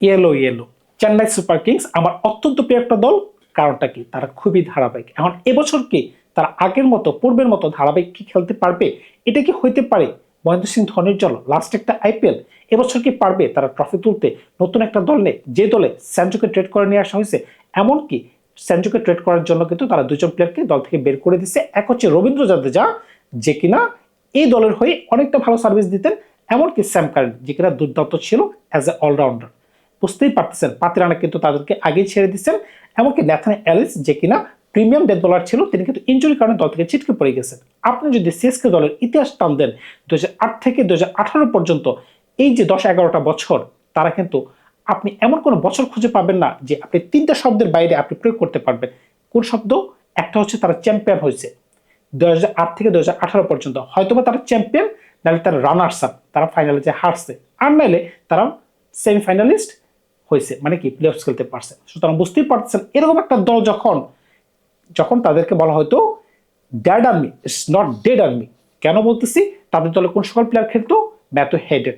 Yellow yellow Chennai super kings আমার অত্যন্ত প্রিয় একটা দল। কারণটা কি? তারা খুবই ধারাবাহিক। এখন এবছর কি তারা আগের মতো পূর্বের মতো ধারাবাহিক কি খেলতে পারবে? এটা কি হইতে পারে মহেন্দ্র সিং ধোনির জন্য লাস্ট একটা আইপিএল? এবছর কি পারবে তারা ট্রফি তুলতে? নতুন একটা দল নেই, যে দলে স্যানজোকে ট্রেড করে নিয়ে আসা হয়েছে। এমনকি স্যানজোকে ট্রেড করার জন্য কিন্তু তারা দুজন প্লেয়ারকে দল থেকে বের করে দিচ্ছে। এক হচ্ছে রবীন্দ্র জাদেজা, যে কিনা এই দলের হয়ে অনেকটা ভালো সার্ভিস দিতেন। এমনকি স্যাম কারেন, যে কিনা দুর্দান্ত ছিল অ্যাজ এ অলরাউন্ডার। বুঝতেই পারতেছেন পাতিরানা কিন্তু তাদেরকে আগেই ছেড়ে দিচ্ছেন। এমনকি ন্যাথান অ্যালিস, যে কিনা প্রিমিয়াম ডেথ বোলার ছিল, তিনি কিন্তু ইনজুরির কারণে দল থেকে ছিটকে পড়ে গেছেন। আপনি যদি সিএসকে দলের ইতিহাস টান দেন 2008 থেকে 2018 পর্যন্ত, এই যে 10-11টা বছর, তারা কিন্তু আপনি এমন কোনো বছর খুঁজে পাবেন না যে আপনি তিনটা শব্দের বাইরে আপনি প্রয়োগ করতে পারবেন। কোন শব্দ? একটা হচ্ছে তারা চ্যাম্পিয়ন হয়েছে 2008 থেকে 2018 পর্যন্ত, হয়তোবা তারা চ্যাম্পিয়ন, নাহলে তারা রানার্স আপ, তারা ফাইনালে যে হারছে, আর নাইলে তারা সেমিফাইনালিস্ট হয়েছে, মানে কি প্লে অফ খেলতে পারছে। সুতরাং বুঝতেই পারছেন এরকম একটা দল যখন যখন তাদেরকে বলা হয়তো dad army, it's not dead army. কেন বলতেছি? তাদের দলে কোন সকল প্লেয়ার খেলতো? ম্যাথু হেডেন,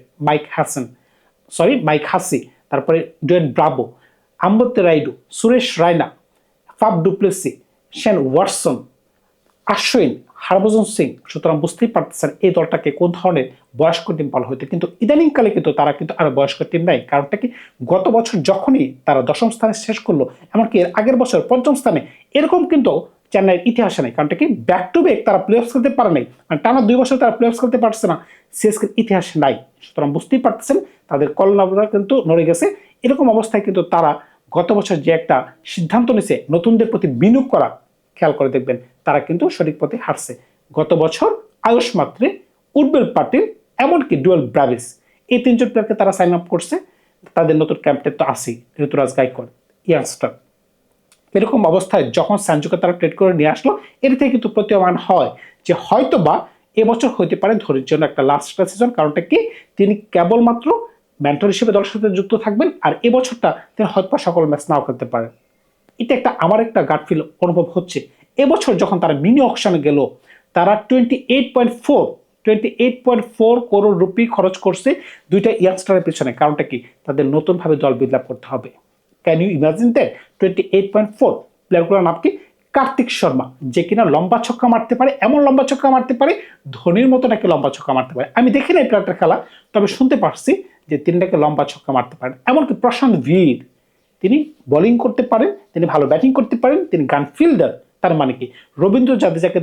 মাইক হাসি, তারপরে Dwayne Bravo, Ambati Rayudu, Suresh Raina, Faf du Plessis, Shane Watson, Ashwin, Harbhajan Singh. সুতরাং বুঝতেই পারতেছেন এই দলটাকে কোন ধরনের বয়স্ক টিম বলা হইতো। কিন্তু ইদানিংকালে কিন্তু তারা কিন্তু আরো বয়স্ক টিম নাই। কারণটা কি? গত বছর যখনই তারা দশম স্থানে শেষ করলো, এমনকি এর আগের বছর পঞ্চম স্থানে, এরকম কিন্তু চেন্নাইয়ের ইতিহাসে নেই। কারণটা কি? ব্যাক টু ব্যাক তারা প্লে অফ খেলতে পারে নাই, মানে টানা 2 বছর তারা প্লে অফ খেলতে পারছে না, সিএসকের ইতিহাসে নাই। সুতরাং বুঝতেই পারতেছেন তাদের কলনাবরা কিন্তু নড়ে গেছে। এরকম অবস্থায় কিন্তু তারা গত বছর যে একটা সিদ্ধান্ত নিছে নতুনদের প্রতি বিনিয়োগ করা, খেয়াল করে দেখবেন তারা কিন্তু সঠিক পথে হারছে। গত বছর আয়ুষ মাত্রে, উর্বেল পাটিল, এমনকি ডুয়েল ব্রাভিস, এই তিনজন প্লেয়ারকে তারা সাইন আপ করছে। তাদের নতুন ক্যাপ্টেন তো আছেই, ঋতুরাজ গায়কোয়াড়, ইয়াংস্টার। এরকম অবস্থায় যখন সানজুকে তারা ট্রেড করে নিয়ে আসলো, এর থেকে কিন্তু প্রতীয়মান হয় যে হয়তো বা এবছর হইতে পারে ধোনির জন্য একটা লাস্ট সিজন। কারণটা কি? তিনি কেবলমাত্র মেন্টর হিসেবে দলের সাথে যুক্ত থাকবেন, আর এবছরটা তিনি হয়তো সকল ম্যাচ নাও খেলতে পারেন। এটা আমার একটা গাট ফিল অনুভব হচ্ছে। এবছর যখন তারা মিনি অকশনে গেল, তারা 28.4 করোড় রুপি খরচ করছে দুইটা ইয়াংস্টারের পিছনে। কারণটা কি? তাদের নতুন ভাবে দল বিল্ড আপ করতে হবে। Can you imagine that? 28.4 প্লেয়ারগুলোর নাম কি? কার্তিক শর্মা, যে কিনা লম্বা ছক্কা মারতে পারে, এমন লম্বা ছক্কা মারতে পারে, ধোনির মতো নাকি লম্বা ছক্কা মারতে পারে। আমি দেখি না প্লেয়ারটার খেলা, তবে শুনতে পারছি যে তিনি নাকি লম্বা ছক্কা মারতে পারেন। এমনকি প্রশান্ত বীর, তিনি বোলিং করতে পারেন, তিনি ভালো ব্যাটিং করতে পারেন, তিনি গান ফিল্ডার। তার মানে কি? রবীন্দ্র জাদেজাকে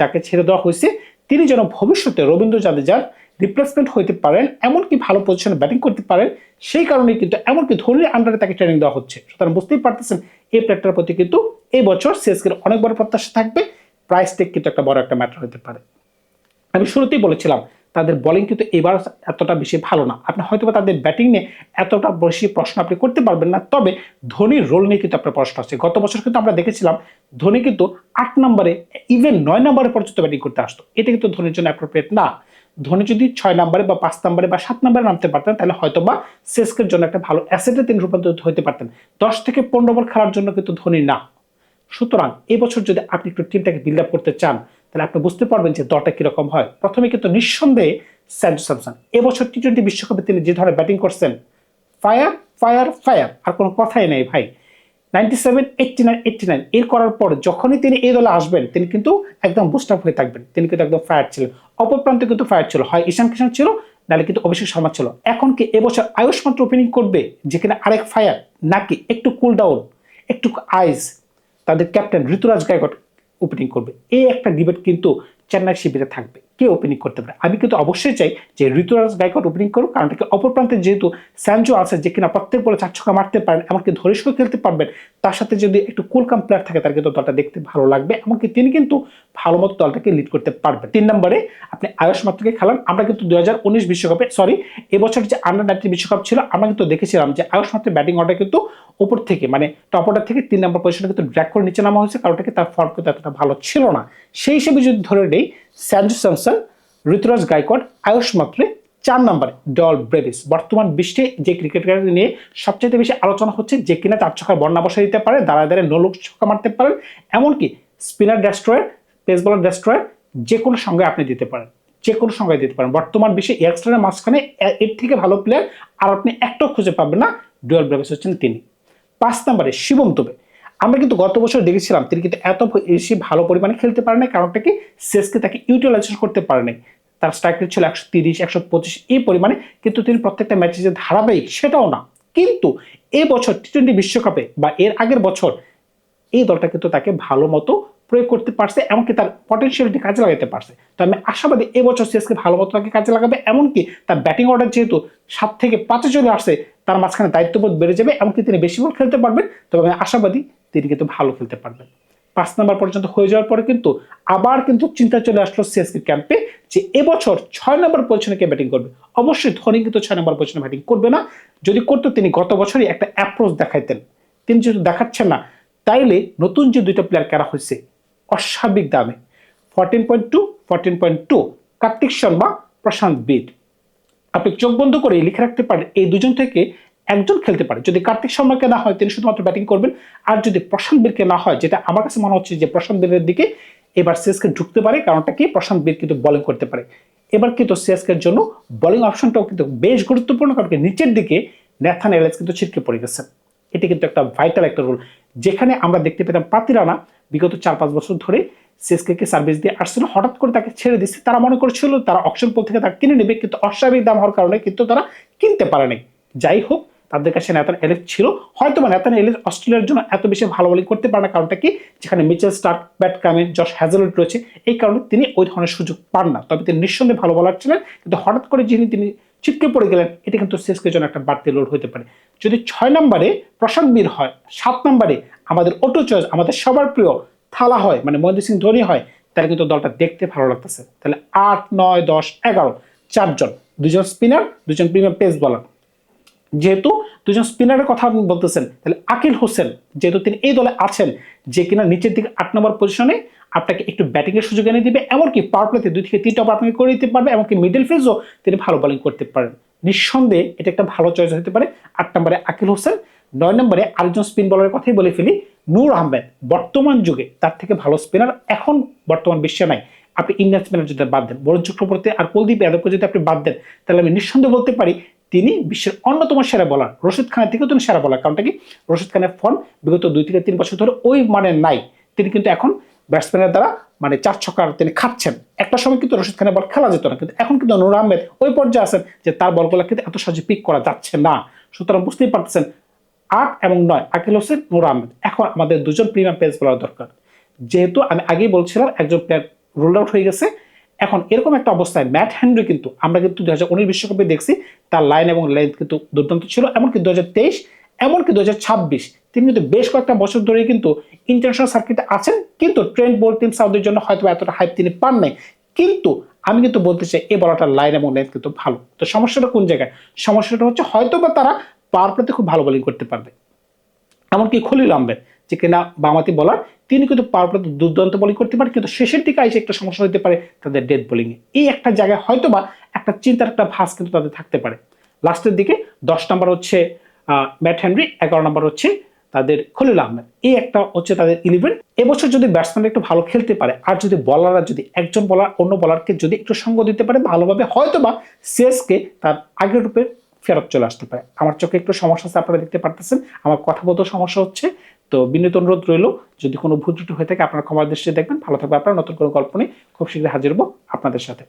যাকে ছেড়ে দেওয়া হয়েছে, তিনি যেন ভবিষ্যতে রবীন্দ্র জাদেজার রিপ্লেসমেন্ট হইতে পারেন, এমনকি ভালো পজিশনে ব্যাটিং করতে পারেন। সেই কারণে কিন্তু এমনকি ধোনির আন্ডারে তাকে ট্রেনিং দেওয়া হচ্ছে। সুতরাং বুঝতেই পারতেছেন এই প্লেয়ারটার প্রতি কিন্তু এই বছর সিএসকের অনেক বড় প্রত্যাশা থাকবে। প্রাইস টেক কিন্তু একটা বড় একটা ম্যাটার হতে পারে। আমি শুরুতেই বলেছিলাম তাদের বোলিং কিন্তু এবার এতটা বেশি ভালো না। আপনি হয়তো তাদের ব্যাটিং নিয়ে এতটা বেশি প্রশ্ন আপনি করতে পারবেন না, তবে ধোনির রোল নিয়ে কিন্তু আপনার প্রশ্ন আছে। গত বছর কিন্তু আমরা দেখেছিলাম ধোনি কিন্তু 8 নম্বরে, ইভেন 9 নম্বরে পর্যন্ত ব্যাটিং করতে আসতো। এটা কিন্তু ধোনির জন্য অ্যাপ্রোপ্রিয়েট না। ধোনি যদি 6 নম্বরে বা 5 নম্বরে বা 7 নম্বরে নামতে পারতেন, তাহলে হয়তো বা সিএসকের জন্য একটা ভালো অ্যাসেটে তিনি রূপান্তরিত হতে পারতেন। 10 থেকে 15 ওভার খেলার জন্য কিন্তু ধোনি না। সুতরাং এবছর যদি আপনি একটু টিমটাকে বিল্ড আপ করতে চান, তাহলে আপনি বুঝতে পারবেন যে দলটা কিরকম হয়। প্রথমে কিন্তু নিঃসন্দেহে স্যান্ডো স্যামসন, এবছর টি-20 বিশ্বকাপে তিনি যে ধরনের ব্যাটিং করছেন, ফায়ার ফায়ার ফায়ার, আর কোনো কথাই নেই ভাই। 97, 89, 89 এর করার পর যখনই তিনি এই দলে আসবেন, তিনি কিন্তু একদম বুস্ট আপ হয়ে থাকবেন। তিনি কিন্তু একদম ফায়ার ছিলেন। অপর প্রান্তে কিন্তু ফায়ার ছিল, হয় ঈশান কিষান ছিল, নাহলে কিন্তু অভিষেক শর্মা ছিল। এখন কি এবছর আয়ুষ মাত্র ওপেনিং করবে, যেখানে আরেক ফায়ার, নাকি একটু কুল ডাউন, একটু আইস, তাদের ক্যাপ্টেন ঋতুরাজ গায়কোয়াড় ওপেনিং করবে? এই একটা ডিবেট কিন্তু চেন্নাই শিবিরে থাকবে, কে ওপেনিং করতে পারে। আমি কিন্তু অবশ্যই চাই যে ঋতুরাজ গায়কোয়াড় ওপেনিং করুক, কারণ অপর প্রান্তে যেহেতু স্যানজো আছে, যে কিনা প্রত্যেক বলে 4 ছক্কা মারতে পারেন, এমনকি ধরিষ্ঠ খেলতে পারবেন, তার সাথে যদি একটু কুল কাম প্লেয়ার থাকে, তার কিন্তু দলটা দেখতে ভালো লাগবে, এমনকি তিনি কিন্তু ভালো মতো দলটাকে লিড করতে পারবেন। 3 নম্বরে আপনি আয়ুষ মাত্রকে খেলান। আমরা কিন্তু 2019 বিশ্বকাপে, সরি, এবছর যে আন্ডার-19 বিশ্বকাপ ছিল, আমরা কিন্তু দেখেছিলাম যে আয়ুষ মাত্রের ব্যাটিং অর্ডার কিন্তু উপর থেকে, মানে টপ অর্ডার থেকে 3 নম্বর পজিশনে কিন্তু ড্র্যাগ করে নিচে নামা হয়েছে। কারণটা কি? তার ফর্ম কিন্তু এতটা ভালো ছিল না। সেই হিসেবে যদি ধরে নেই, স্যানজো স্যামসন, ঋতুরাজ গায়কোয়াড়, আয়ুষ মাত্রে 4 নম্বরে ডল ব্রেভিস, বর্তমান বিশ্বে যে ক্রিকেটার নিয়ে সবচেয়ে বেশি আলোচনা হচ্ছে, যে কিনা 4 ছক্কার বন্যা বসে দিতে পারে, দাঁড়ায় দাঁড়ায় নো লুক ছক্কা মারতে পারেন, এমনকি স্পিনার ডেস্ট্রয়ার, পেস বলার ডেস্ট্রয়ার, যে কোনো সঙ্গে আপনি দিতে পারেন, যে কোনো সংজ্ঞায় দিতে পারেন। বর্তমান বিশ্বে ইয়াংস্টারের মাঝখানে এর থেকে ভালো প্লেয়ার আর আপনি একটাও খুঁজে পাবেন না, ডুয়াল ব্রেভেস হচ্ছেন তিনি। 5 নম্বরে শিবম দুবে। আমরা কিন্তু গত বছর দেখেছিলাম তিনি কিন্তু এত বেশি ভালো পরিমাণে খেলতে পারে নাই, কারণটা কি সিএসকে তাকে ইউটিলাইজেশন করতে পারে নাই। তার স্ট্রাইক রেট ছিল 130 125 এই পরিমাণে, কিন্তু তিনি প্রত্যেকটা ম্যাচে যে ধারাবাহিক সেটাও না। কিন্তু এবছর টি-20 বিশ্বকাপে বা এর আগের বছর এই দলটা কিন্তু তাকে ভালো মতো প্রয়োগ করতে পারছে, এমনকি তার পটেনশিয়ালিটি কাজে লাগাতে পারছে। তো আমি আশাবাদী এবছর সিএসকে ভালো মতো তাকে কাজে লাগাবে, এমনকি তার ব্যাটিং অর্ডার যেহেতু 7 থেকে 5-এ চলে আসছে, তার মাঝখানে দায়িত্ববোধ বেড়ে যাবে, এমনকি তিনি বেশি বল খেলতে পারবেন। তবে আমি আশাবাদী তিনি কিন্তু ভালো খেলতে পারবেন। 5 নম্বর পর্যন্ত হয়ে যাওয়ার পরে কিন্তু আবার কিন্তু চিন্তা চলে আসলো সিএসকে ক্যাম্পে যে এবছর 6 নম্বর পজিশনে কে ব্যাটিং করবে। অবশ্যই ধোনি কিন্তু 6 নম্বর পজিশনে ব্যাটিং করবে না। যদি করতো তিনি গত বছরই একটা অ্যাপ্রোচ দেখাইতেন। তিনি যেহেতু দেখাচ্ছেন না, তাইলে নতুন যে দুইটা প্লেয়ার কেনা হয়েছে অস্বাভাবিক দামে 14.2 14.2 কার্তিক শর্মা, প্রশান্ত বীর, আপনি চোখ বন্ধ করে লিখে রাখতে পারেন এই দুজন থেকে একজন খেলতে পারে। যদি কার্তিক শর্মাকে না হয় তিনি শুধুমাত্র ব্যাটিং করবেন, আর যদি প্রশান্ত বীরকে না হয়, যেটা আমার কাছে মনে হচ্ছে যে প্রশান্ত বীরের দিকে এবার সিএসকে ঢুকতে পারে, কারণটা কি প্রশান্ত বীর কিন্তু বোলিং করতে পারে। এবার কিন্তু সিএসকে এর জন্য বোলিং অপশনটাও কিন্তু বেশ গুরুত্বপূর্ণ, কারণ নিচের দিকে ন্যাথান এলেস কিন্তু ছিটকে পড়ে গেছে। এটি কিন্তু একটা ভাইটাল একটা রোল, যেখানে আমরা দেখতে পেতাম পাতিরানা বিগত 4-5 বছর ধরে সিএসকে কে সার্ভিস দিয়ে আসছিল, হঠাৎ করে তাকে ছেড়ে দিচ্ছে। তারা মনে করেছিল তারা অকশন পোল থেকে তাকে কিনে নেবে, কিন্তু অস্বাভাবিক দাম হওয়ার কারণে কিন্তু তারা কিনতে পারে নাই। যাই হোক, তাদের কাছে ন্যাথান এলিস ছিল, হয়তো বা ন্যাথান এলিস অস্ট্রেলিয়ার জন্য এত বেশি ভালো বোলিং করতে পারে না, কারণটা কি যেখানে Mitchell Starc, Pat Cummins, Josh Hazlewood রয়েছে, এই কারণে তিনি ওই ধরনের সুযোগ পান না। তবে তিনি নিঃসন্দেহে ভালো বলার ছিলেন, কিন্তু হঠাৎ করে তিনি ছিটকে পড়ে গেলেন, এটা কিন্তু সিএসকের জন্য একটা বাড়তি লোড হতে পারে। যদি 6 নম্বরে প্রশান্ত বীর হয়, 7 নম্বরে আমাদের অটো চয়েস, আমাদের সবার প্রিয় থালা হয়, মানে মহেন্দ্র সিং ধোনি হয়, তাহলে কিন্তু দলটা দেখতে ভালো লাগতেছে। তাহলে 8 9 10 11 চারজন, দুজন স্পিনার, দুজন প্রিমিয়াম পেস বলার। যেহেতু দুজন স্পিনারের কথা আপনি বলতেছেন, তাহলে আকিল হোসেন যেহেতু তিনি এই দলে আছেন, যে কিনা নিচের দিকে 8 নম্বর পজিশনে আপনাকে একটু ব্যাটিং এর সুযোগ এনে দিবে, এমনকি পাওয়ার প্লেতে 2 থেকে 3টা ওভার আপনাকে করে দিতে পারবে, এমনকি মিডল ফিল্ডও তিনি ভালো বোলিং করতে পারেন। নিঃসন্দেহে এটা একটা ভালো চয়েস হতে পারে। 8 নম্বরে আকিল হোসেন, 9 নম্বরে আরেকজন স্পিন বলারের কথাই বলে ফেলি, নূর আহমেদ। বর্তমান যুগে তার থেকে ভালো স্পিনার এখন বর্তমান বিশ্বে নাই। আপনি ইন্ডিয়ান স্পিনার যদি বাদ দেন, বরুণ চক্রবর্তী আর কুলদীপ যাদবকে যদি আপনি বাদ দেন, তাহলে আমি নিঃসন্দেহে বলতে পারি তিনি বিশ্বের অন্যতম সেরা বলার। রশিদ খানের থেকেও তিনি সেরা বলার, কারণটা কি রশিদ খানের ফর্ম বিগত 2 থেকে 3 বছর ধরে ওই মানে নাই। তিনি কিন্তু এখন ব্যাটসম্যানের দ্বারা মানে 4 ছক্কার তিনি খাচ্ছেন। একটা সময় কিন্তু রশিদ খানের বল খেলা যেত না, কিন্তু এখন কিন্তু নূর আহমেদ ওই পর্যায়ে আছেন যে তার বলগুলো কিন্তু এত সহজে পিক করা যাচ্ছে না। সুতরাং বুঝতেই পারতেছেন 8 এবং 9 আকিল হোসেন, নূর আহমেদ। এখন আমাদের দুজন প্রিমিয়াম পেস বলার দরকার। যেহেতু আমি আগেই বলছিলাম একজন প্লেয়ার রোল আউট হয়ে গেছে, এখন এরকম একটা অবস্থায় ম্যাট হেনরি কিন্তু আমরা কিন্তু 2019 বিশ্বকাপে দেখছি তার লাইন এবং লেন্থ কিন্তু দুর্দান্ত ছিল, এমনকি 2023 এমনকি 2026 তিনি কিন্তু বেশ কয়েকটা বছর ধরে কিন্তু ইন্টারন্যাশনাল সার্কিটে আছেন, কিন্তু ট্রেন্ট বোল্ট, টিম সাউথের জন্য হয়তো এতটা হাইপ তিনি পান নাই। কিন্তু আমি কিন্তু বলতে চাই এই বলাটার লাইন এবং লেন্থ কিন্তু ভালো। তো সমস্যাটা কোন জায়গায়? সমস্যাটা হচ্ছে হয়তো বা তারা পাওয়ার প্লেতে খুব ভালো বোলিং করতে পারবে, এমনকি খলিল আহমেদ যে কিনা বামাতি বলার, তিনি কিন্তু পাওয়ার প্লেতে দুর্দান্ত বোলিং করতে পারে, কিন্তু শেষের দিকে এসে একটা সমস্যা হতে পারে তাদের ডেথ বোলিং এ। এই একটা জায়গায় হয়তো বা একটা চিন্তার একটা ভাস কিন্তু তাদের থাকতে পারে। লাস্টের দিকে 10 নম্বর হচ্ছে ম্যাট হেনরি, 11 নম্বর হচ্ছে তাদের খলিল আহমেদ, এই একটা হচ্ছে তাদের 11। এবছর যদি ব্যাটসম্যান একটু ভালো খেলতে পারে, আর যদি বলাররা যদি একজন বলার অন্য বলারকে যদি একটু সঙ্গ দিতে পারে ভালোভাবে, হয়তো বা সিএসকে তার আগের রূপে ফেরত চলে আসতে পারে। আমার চোখে একটু সমস্যা আছে, আপনারা দেখতে পারতেছেন, আমার কথা বলতেও সমস্যা হচ্ছে। তো বিনীত অনুরোধ রইল, যদি কোনো ভুল ত্রুটি হয়ে থাকে আপনারা ক্ষমার দৃষ্টিতে দেখবেন। ভালো থাকবে আপনারা, নতুন কোনো গল্প নিয়ে খুব শীঘ্রই হাজির হবো আপনাদের সাথে।